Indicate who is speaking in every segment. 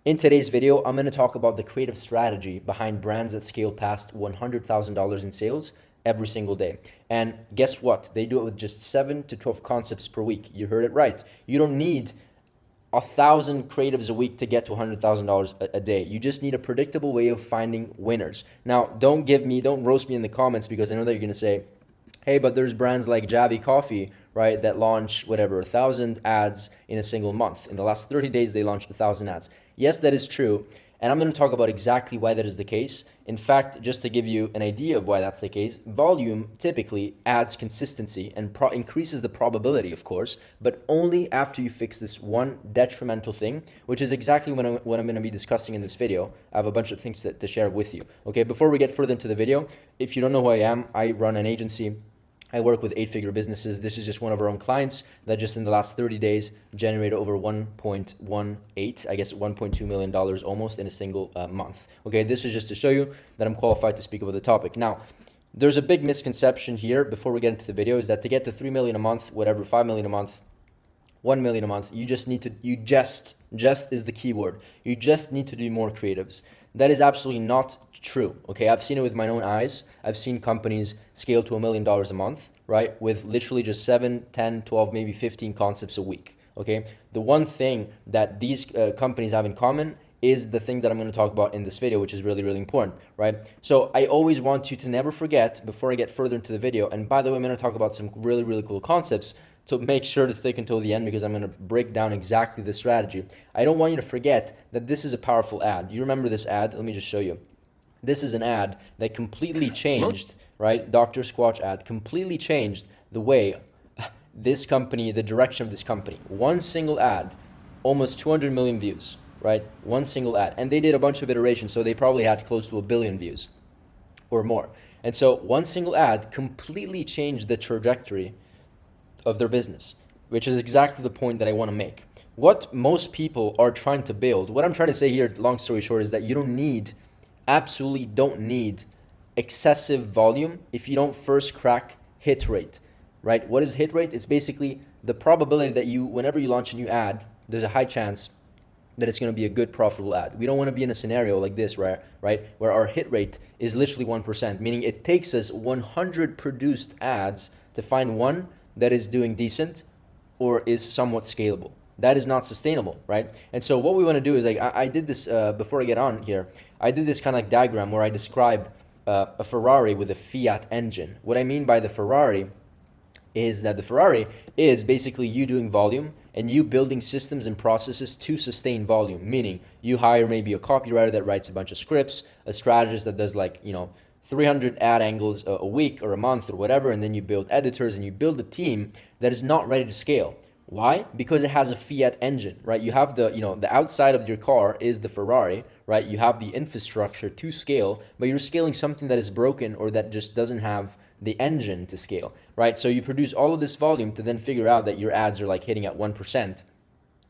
Speaker 1: In today's video, I'm going to talk about the creative strategy behind brands that scale past $100,000 in sales every single day. And guess what? They do it with just 7 to 12 concepts per week. You heard it right. You don't need 1,000 creatives a week to get to $100,000 a day. You just need a predictable way of finding winners. Now, don't roast me in the comments, because I know that you're going to say, hey, but there's brands like Javi Coffee, right, that launch 1,000 ads in a single month. In the last 30 days, they launched 1,000 ads. Yes, that is true. And I'm going to talk about exactly why that is the case. In fact, just to give you an idea of why that's the case, volume typically adds consistency and increases the probability, of course, but only after you fix this one detrimental thing, which is exactly what I'm going to be discussing in this video. I have a bunch of things to share with you. Okay, before we get further into the video, if you don't know who I am, I run an agency. I work with 8-figure businesses. This is just one of our own clients that just in the last 30 days generated over 1.18, I guess $1.2 million almost in a single month. Okay, this is just to show you that I'm qualified to speak about the topic. Now, there's a big misconception here before we get into the video, is that to get to 3 million a month, whatever, 5 million a month, 1 million a month, you just is the key word. You just need to do more creatives. That is absolutely not true. Okay, I've seen it with my own eyes. I've seen companies scale to $1 million a month, right, with literally just 7, 10, 12, maybe 15 concepts a week. Okay, the one thing that these companies have in common is the thing that I'm going to talk about in this video, which is really, really important, right? So I always want you to never forget, before I get further into the video, and by the way, I'm going to talk about some really, really cool concepts, so make sure to stick until the end, because I'm going to break down exactly the strategy. I don't want you to forget that this is a powerful ad. You remember this ad? Let me just show you. This is an ad that completely changed, right? Dr. Squatch ad completely changed the way this company, the direction of this company. One single ad, almost 200 million views, right? One single ad. And they did a bunch of iterations, so they probably had close to 1 billion views or more. And so one single ad completely changed the trajectory of their business, which is exactly the point that I want to make. What most people are trying to build, what I'm trying to say here, long story short, is that you absolutely don't need excessive volume if you don't first crack hit rate, right? What is hit rate? It's basically the probability that whenever you launch a new ad, there's a high chance that it's going to be a good, profitable ad. We don't want to be in a scenario like this, right? Where our hit rate is literally 1%, meaning it takes us 100 produced ads to find one that is doing decent or is somewhat scalable. That is not sustainable, right? And so what we want to do is, like, I did this before I get on here, I did this kind of like diagram where I describe a Ferrari with a Fiat engine. What I mean by the Ferrari is that the Ferrari is basically you doing volume and you building systems and processes to sustain volume, meaning you hire maybe a copywriter that writes a bunch of scripts, a strategist that does 300 ad angles a week or a month or whatever, and then you build editors and you build a team that is not ready to scale. Why? Because it has a Fiat engine, right? You have the outside of your car is the Ferrari, right? You have the infrastructure to scale, but you're scaling something that is broken or that just doesn't have the engine to scale, right? So you produce all of this volume to then figure out that your ads are hitting at 1%,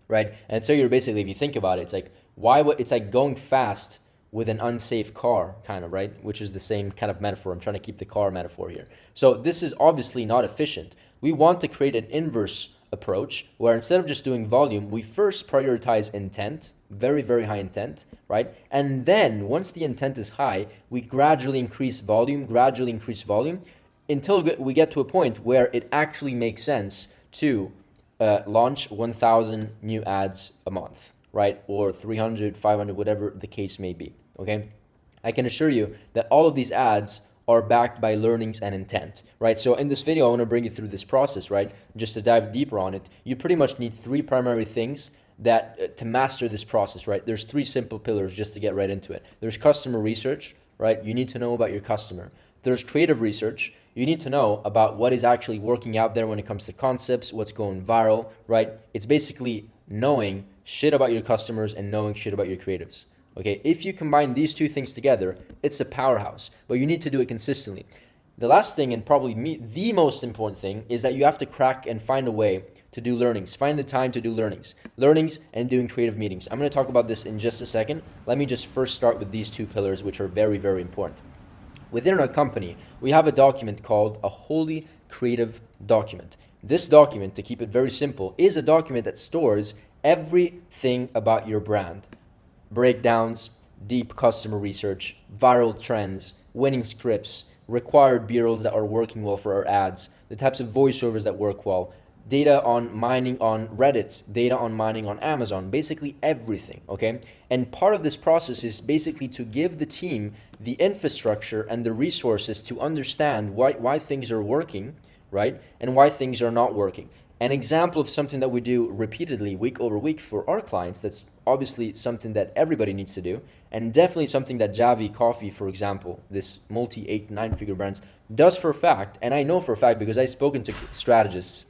Speaker 1: right? And so you're basically, if you think about it, it's like going fast with an unsafe car, kind of, right? Which is the same kind of metaphor. I'm trying to keep the car metaphor here. So this is obviously not efficient. We want to create an inverse approach where instead of just doing volume, we first prioritize intent, very, very high intent, right? And then once the intent is high, we gradually increase volume until we get to a point where it actually makes sense to launch 1,000 new ads a month, right? Or 300, 500, whatever the case may be. Okay, I can assure you that all of these ads are backed by learnings and intent, right? So in this video, I want to bring you through this process, right? Just to dive deeper on it, you pretty much need 3 primary things that to master this process, right? There's 3 simple pillars just to get right into it. There's customer research, right? You need to know about your customer. There's creative research. You need to know about what is actually working out there when it comes to concepts, what's going viral, right? It's basically knowing shit about your customers and knowing shit about your creatives. Okay, if you combine these 2 things together, it's a powerhouse, but you need to do it consistently. The last thing, and probably the most important thing, is that you have to crack and find a way to do learnings. Find the time to do learnings and doing creative meetings. I'm going to talk about this in just a second. Let me just first start with these 2 pillars, which are very, very important. Within our company, we have a document called a Holy Creative Document. This document, to keep it very simple, is a document that stores everything about your brand. breakdowns, deep customer research, viral trends, winning scripts, required b-rolls that are working well for our ads, the types of voiceovers that work well, data on mining on Reddit, data on mining on Amazon, basically everything, okay? And part of this process is basically to give the team the infrastructure and the resources to understand why things are working, right? And why things are not working. An example of something that we do repeatedly week over week for our clients, that's obviously something that everybody needs to do, and definitely something that Javi Coffee, for example, this multi 8-9 figure brands, does for a fact. And I know for a fact because I've spoken to strategists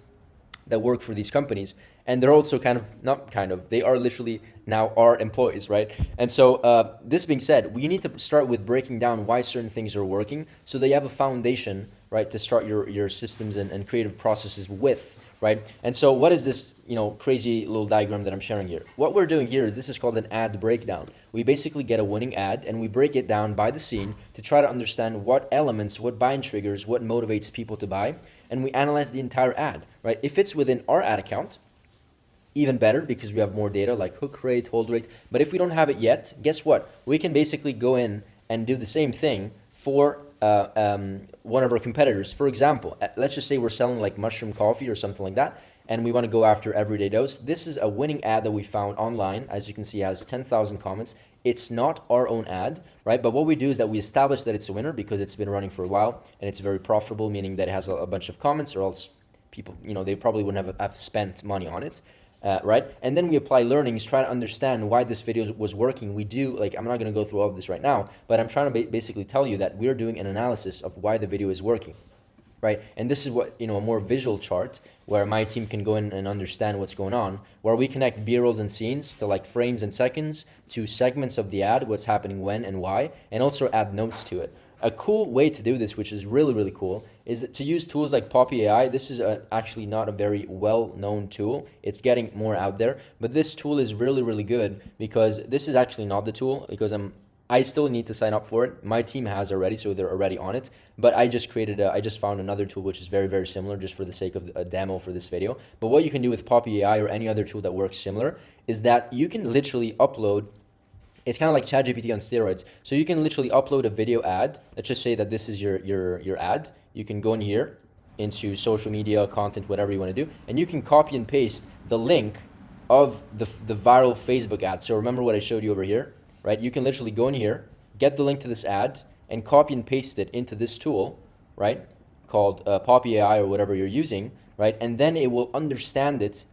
Speaker 1: that work for these companies, and they're also they are literally now our employees, right? And so this being said, we need to start with breaking down why certain things are working so that you have a foundation, right, to start your systems and creative processes with, right? And so what is this, crazy little diagram that I'm sharing here? What we're doing here is this is called an ad breakdown. We basically get a winning ad and we break it down by the scene to try to understand what elements, what buying triggers, what motivates people to buy, and we analyze the entire ad, right? If it's within our ad account, even better because we have more data like hook rate, hold rate. But if we don't have it yet, guess what? We can basically go in and do the same thing for one of our competitors. For example, let's just say we're selling like mushroom coffee or something like that, and we want to go after everyday dose. This is a winning ad that we found online. As you can see, it has 10,000 comments. It's not our own ad, right? But what we do is that we establish that it's a winner because it's been running for a while and it's very profitable, meaning that it has a bunch of comments, or else people, they probably wouldn't have spent money on it. Right? And then we apply learnings, try to understand why this video was working. We do, I'm not going to go through all of this right now, but I'm trying to basically tell you that we're doing an analysis of why the video is working, right? And this is what, a more visual chart where my team can go in and understand what's going on, where we connect B-rolls and scenes to frames and seconds, to segments of the ad, what's happening when and why, and also add notes to it. A cool way to do this, which is really, really cool, is that to use tools like Poppy AI. This is actually not a very well-known tool. It's getting more out there, but this tool is really, really good because this is actually not the tool because I still need to sign up for it. My team has already, so they're already on it, but I just found another tool which is very, very similar just for the sake of a demo for this video. But what you can do with Poppy AI or any other tool that works similar is that you can literally upload. It's kind of like ChatGPT on steroids. So you can literally upload a video ad. Let's just say that this is your ad. You can go in here into social media, content, whatever you want to do, and you can copy and paste the link of the viral Facebook ad. So remember what I showed you over here, right? You can literally go in here, get the link to this ad, and copy and paste it into this tool, right? Called Poppy AI or whatever you're using, right? And then it will understand it.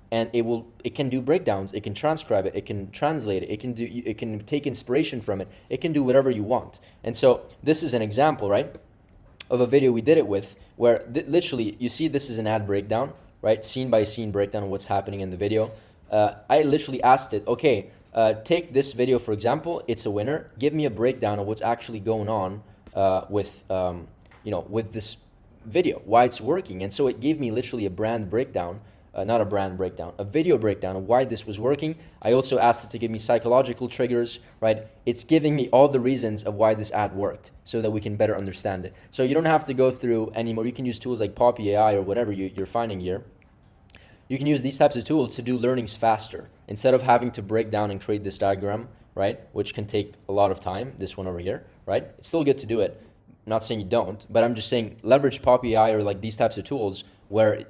Speaker 1: And it can do breakdowns, it can transcribe it, it can translate it, it can take inspiration from it, it can do whatever you want. And so this is an example, right, of a video we did it with, where literally you see this is an ad breakdown, right, scene by scene breakdown of what's happening in the video. I literally asked it, okay, take this video for example, it's a winner, give me a breakdown of what's actually going on with this video, why it's working. And so it gave me literally a brand breakdown. Not a brand breakdown, a video breakdown of why this was working. I also asked it to give me psychological triggers, right? It's giving me all the reasons of why this ad worked so that we can better understand it. So you don't have to go through anymore. You can use tools like Poppy AI or whatever you're finding here. You can use these types of tools to do learnings faster instead of having to break down and create this diagram, right? Which can take a lot of time, this one over here, right? It's still good to do it. I'm not saying you don't, but I'm just saying leverage Poppy AI or these types of tools where,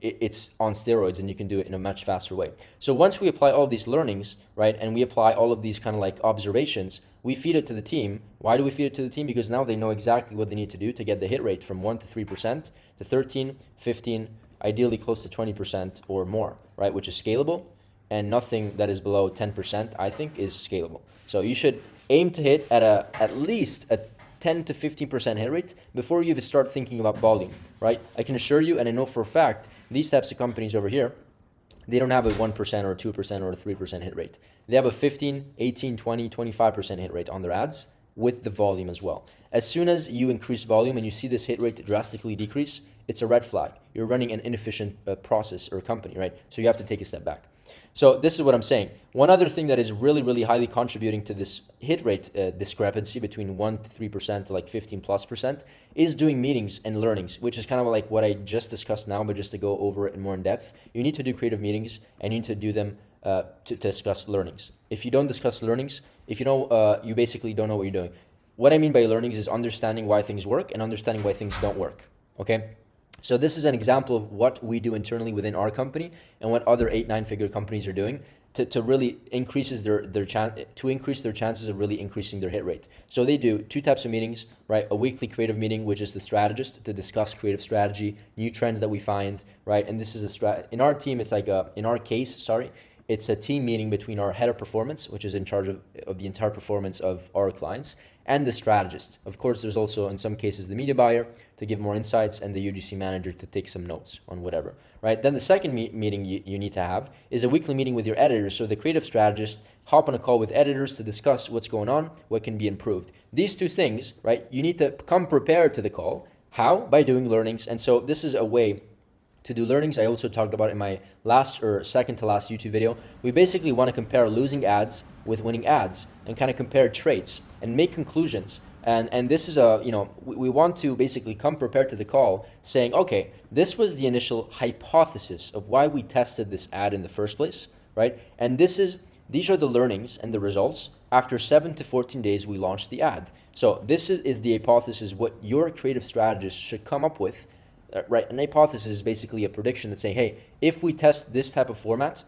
Speaker 1: it's on steroids and you can do it in a much faster way. So once we apply all these learnings, right, and we apply all of these kind of observations, we feed it to the team. Why do we feed it to the team? Because now they know exactly what they need to do to get the hit rate from 1 to 3% to 13, 15, ideally close to 20% or more, right, which is scalable, and nothing that is below 10%, I think, is scalable. So you should aim to hit at least a 10 to 15% hit rate before you even start thinking about volume, right? I can assure you, and I know for a fact, these types of companies over here, they don't have a 1% or a 2% or a 3% hit rate. They have a 15, 18, 20, 25% hit rate on their ads with the volume as well. As soon as you increase volume and you see this hit rate drastically decrease, it's a red flag. You're running an inefficient process or company, right? So you have to take a step back. So this is what I'm saying. One other thing that is really, really highly contributing to this hit rate discrepancy between 1 to 3% to 15+% is doing meetings and learnings, which is kind of like what I just discussed now, but just to go over it more in depth. You need to do creative meetings and you need to do them to discuss learnings. If you don't discuss learnings, if you know, you basically don't know what you're doing. What I mean by learnings is understanding why things work and understanding why things don't work. Okay. So this is an example of what we do internally within our company and what other 8-9 figure companies are doing to really increase their chances of really increasing their hit rate. So they do 2 types of meetings, right? A weekly creative meeting, which is the strategist to discuss creative strategy, new trends that we find, right? And this is in our team, it's like in our case, it's a team meeting between our head of performance, which is in charge of the entire performance of our clients, and the strategist. Of course, there's also, in some cases, the media buyer to give more insights and the UGC manager to take some notes on whatever, right? Then the second meeting you need to have is a weekly meeting with your editors. So the creative strategist hop on a call with editors to discuss what's going on, what can be improved. These 2 things, right? You need to come prepared to the call. How? By doing learnings. And so this is a way to do learnings. I also talked about in my last or second to last YouTube video. We basically want to compare losing ads with winning ads and kind of compare traits and make conclusions. And this is we want to basically come prepared to the call saying, okay, this was the initial hypothesis of why we tested this ad in the first place, right? And these are the learnings and the results. After 7 to 14 days, we launched the ad. So this is the hypothesis, what your creative strategist should come up with. Right, an hypothesis is basically a prediction that say, hey, if we test this type of format,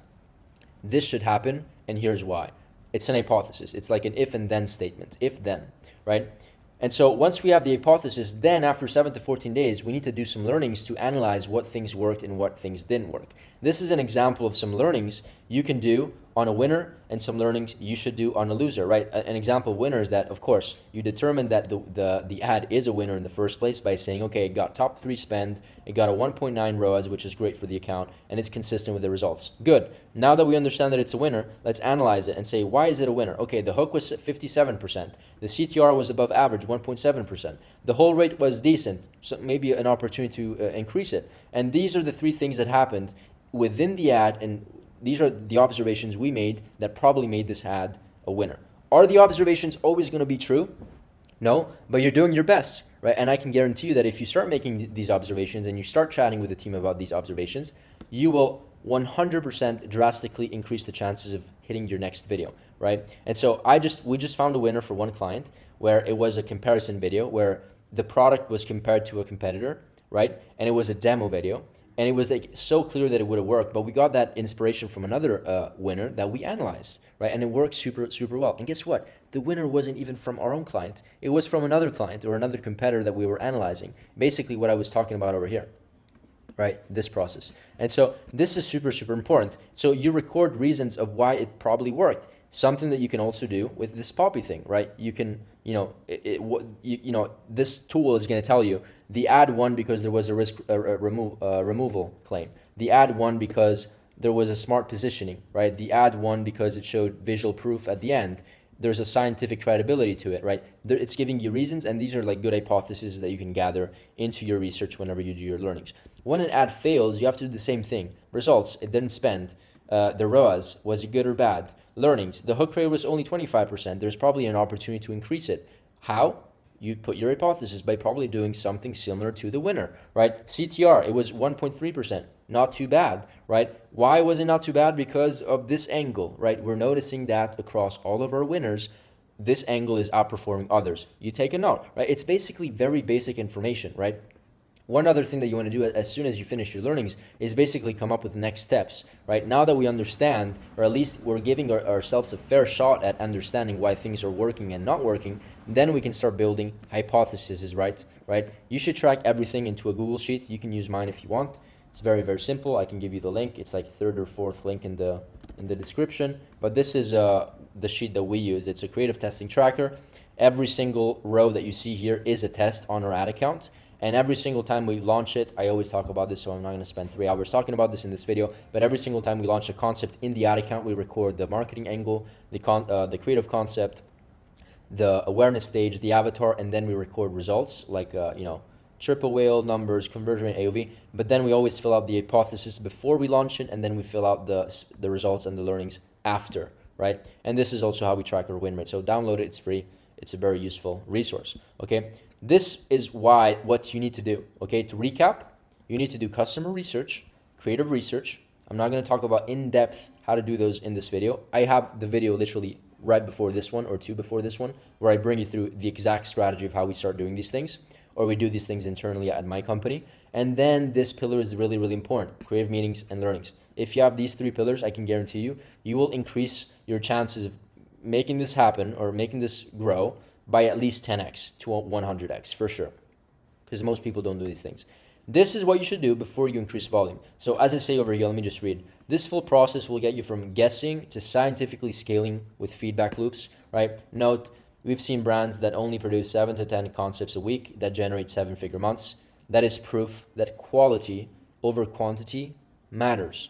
Speaker 1: this should happen, and here's why. It's an hypothesis. It's like an if and then statement, if then, right? And so once we have the hypothesis, then after 7 to 14 days, we need to do some learnings to analyze what things worked and what things didn't work. This is an example of some learnings you can do on a winner and some learnings you should do on a loser, right? An example of winner is that, of course, you determine that the ad is a winner in the first place by saying, okay, it got top 3 spend, it got a 1.9 ROAS, which is great for the account, and it's consistent with the results. Good. Now that we understand that it's a winner, let's analyze it and say, why is it a winner? Okay, the hook was 57%. The CTR was above average, 1.7%. The whole rate was decent, so maybe an opportunity to increase it. And these are the 3 things that happened within the ad, and these are the observations we made that probably made this ad a winner. Are the observations always going to be true? No, but you're doing your best, right? And I can guarantee you that if you start making these observations and you start chatting with the team about these observations, you will 100% drastically increase the chances of hitting your next video, right? And so we just found a winner for one client where it was a comparison video where the product was compared to a competitor, right? And it was a demo video. And it was like so clear that it would have worked, but we got that inspiration from another winner that we analyzed, right? And it worked super, super well. And guess what? The winner wasn't even from our own client. It was from another client or another competitor that we were analyzing. Basically what I was talking about over here, right? This process. And so this is super, super important. So you record reasons of why it probably worked. Something that you can also do with this Poppy thing, right? You can, this tool is going to tell you the ad won because there was a risk removal claim. The ad won because there was a smart positioning, right? The ad won because it showed visual proof at the end. There's a scientific credibility to it, right? It's giving you reasons, and these are like good hypotheses that you can gather into your research whenever you do your learnings. When an ad fails, you have to do the same thing. Results, it didn't spend. The ROAS, was it good or bad? Learnings, the hook rate was only 25%. There's probably an opportunity to increase it. How? You put your hypothesis by probably doing something similar to the winner, right? CTR, it was 1.3%. Not too bad, right? Why was it not too bad? Because of this angle, right? We're noticing that across all of our winners, this angle is outperforming others. You take a note, right? It's basically very basic information, right? One other thing that you want to do as soon as you finish your learnings is basically come up with next steps, right? Now that we understand, or at least we're giving ourselves a fair shot at understanding why things are working and not working, then we can start building hypotheses, right? You should track everything into a Google Sheet. You can use mine if you want. It's very, very simple. I can give you the link. It's like 3rd or 4th link in the description. But this is the sheet that we use. It's a creative testing tracker. Every single row that you see here is a test on our ad account. And every single time we launch it, I always talk about this, so I'm not going to spend 3 hours talking about this in this video, but every single time we launch a concept in the ad account, we record the marketing angle, the creative concept, the awareness stage, the avatar, and then we record results like, triple whale numbers, conversion rate, AOV. But then we always fill out the hypothesis before we launch it, and then we fill out the results and the learnings after, right? And this is also how we track our win rate. So download it, it's free. It's a very useful resource, okay? This is what you need to do, okay? To recap, you need to do customer research, creative research, I'm not going to talk about in depth how to do those in this video. I have the video literally right before this one or two before this one, where I bring you through the exact strategy of how we start doing these things, or we do these things internally at my company. And then this pillar is really, really important: creative meetings and learnings. If you have these three pillars, I can guarantee you, you will increase your chances of making this happen or making this grow by at least 10x to 100x for sure, because most people don't do these things. This is what you should do before you increase volume. So as I say over here, let me just read. This full process will get you from guessing to scientifically scaling with feedback loops, right? Note, we've seen brands that only produce 7 to 10 concepts a week that generate 7-figure months. That is proof that quality over quantity matters.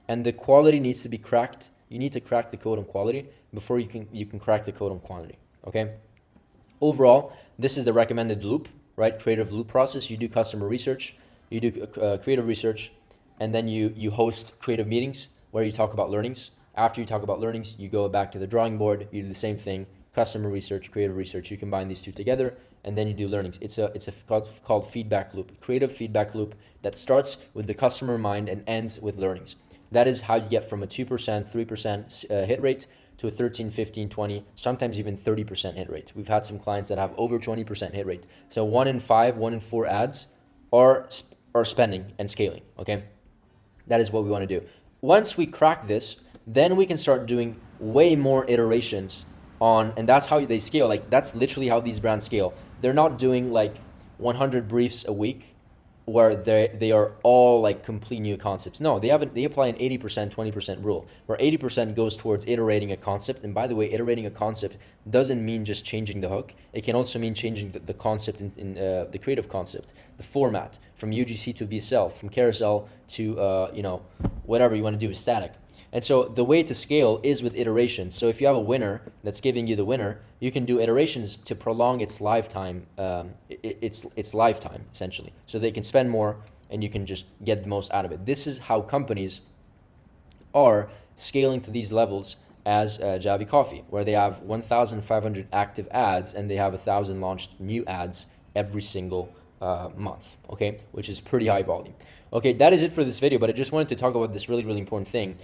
Speaker 1: And the quality needs to be cracked. You need to crack the code on quality before you can crack the code on quantity, okay? Overall, this is the recommended loop, right? Creative loop process. You do customer research, you do creative research, and then you host creative meetings where you talk about learnings. After you talk about learnings, you go back to the drawing board, you do the same thing, customer research, creative research. You combine these two together, and then you do learnings. It's called feedback loop, creative feedback loop that starts with the customer in mind and ends with learnings. That is how you get from a 2%, 3% hit rate to a 13, 15, 20, sometimes even 30% hit rate. We've had some clients that have over 20% hit rate. So 1 in 5, 1 in 4 ads are spending and scaling, okay? That is what we want to do. Once we crack this, then we can start doing way more iterations on, and that's how they scale. Like, that's literally how these brands scale. They're not doing like 100 briefs a week where they are all like complete new concepts. No, they apply an 80%, 20% rule, where 80% goes towards iterating a concept. And by the way, iterating a concept doesn't mean just changing the hook. It can also mean changing the concept in the creative concept, the format, from UGC to VSL, from carousel to whatever you want to do with static. And so the way to scale is with iterations. So if you have a winner that's giving you the winner, you can do iterations to prolong its lifetime, its lifetime essentially. So they can spend more and you can just get the most out of it. This is how companies are scaling to these levels as Javi Coffee, where they have 1,500 active ads and they have 1,000 launched new ads every single month, okay, which is pretty high volume. Okay, that is it for this video, but I just wanted to talk about this really, really important thing.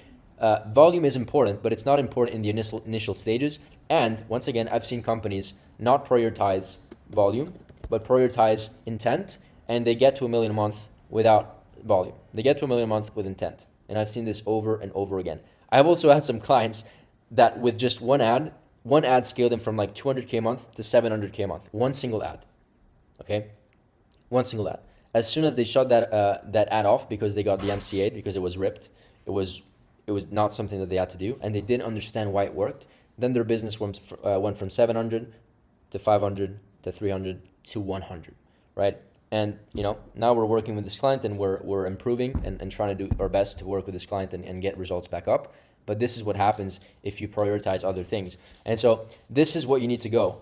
Speaker 1: Volume is important, but it's not important in the initial stages. And once again, I've seen companies not prioritize volume, but prioritize intent, and they get to 1 million a month without volume. They get to 1 million a month with intent. And I've seen this over and over again. I've also had some clients that with just one ad scaled them from like 200K a month to 700K a month. One single ad, okay? One single ad. As soon as they shut that ad off because they got the MCA, because it was ripped, it was not something that they had to do, and they didn't understand why it worked, then their business went from 700 to 500 to 300 to 100, right? And now we're working with this client and we're improving and trying to do our best to work with this client and get results back up. But this is what happens if you prioritize other things. And so this is what you need to go.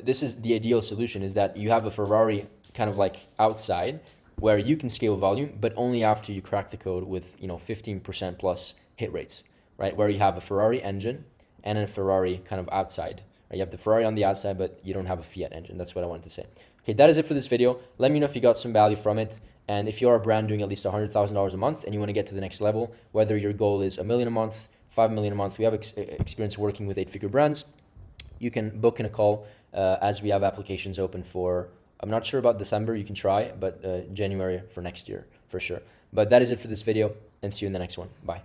Speaker 1: This is the ideal solution, is that you have a Ferrari kind of like outside where you can scale volume, but only after you crack the code with 15% plus hit rates, right? Where you have a Ferrari engine and a Ferrari kind of outside. Right? You have the Ferrari on the outside, but you don't have a Fiat engine. That's what I wanted to say. Okay, that is it for this video. Let me know if you got some value from it. And if you are a brand doing at least $100,000 a month and you want to get to the next level, whether your goal is $1 million a month, $5 million a month, we have experience working with 8-figure brands. You can book in a call as we have applications open for, I'm not sure about December, you can try, but January for next year for sure. But that is it for this video, and see you in the next one. Bye.